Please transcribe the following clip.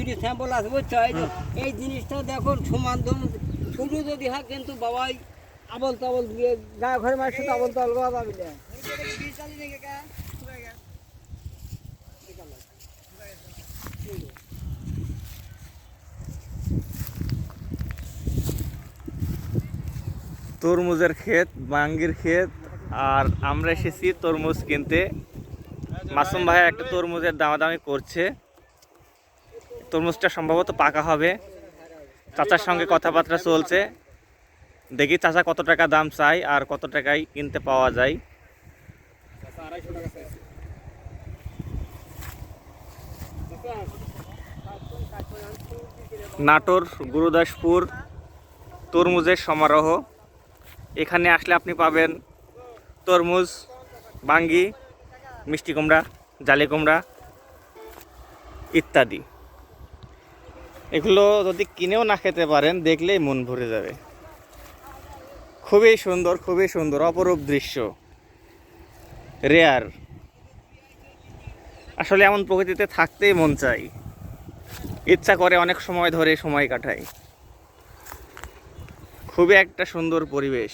দুটি স্যাম্পল আছে বুঝছো? এই জিনিসটা দেখো সমান শুধু যদি হয় কিন্তু বাবাই আবল তাবল দিয়ে গায়ে ঘরে মায়ের সাথে আবল তাবল করা যাবে না। তরমুজের ক্ষেত, বাঙ্গির ক্ষেত, আর আমরা এসেছি তরমুজ কিনতে। মাসুম ভাই একটা তরমুজের দামাদামি করছে। তরমুজটা সম্ভবত পাকা হবে। চাচার সঙ্গে কথাবার্তা চলছে, দেখি চাচা কত টাকা দাম চাই আর কত টাকায় কিনতে পাওয়া যায়। নাটোর গুরুদাসপুর তরমুজের সমারোহ। এখানে আসলে আপনি পাবেন তরমুজ, বাঙ্গি, মিষ্টি কুমড়া, জালি কুমড়া ইত্যাদি। এগুলো যদি কিনেও না খেতে পারেন, দেখলেই মন ভরে যাবে। খুবই সুন্দর, খুবই সুন্দর, অপরূপ দৃশ্য, রেয়ার। আসলে এমন প্রকৃতিতে থাকতেই মন চাই, ইচ্ছা করে অনেক সময় ধরে সময় কাটাই। খুবই একটা সুন্দর পরিবেশ।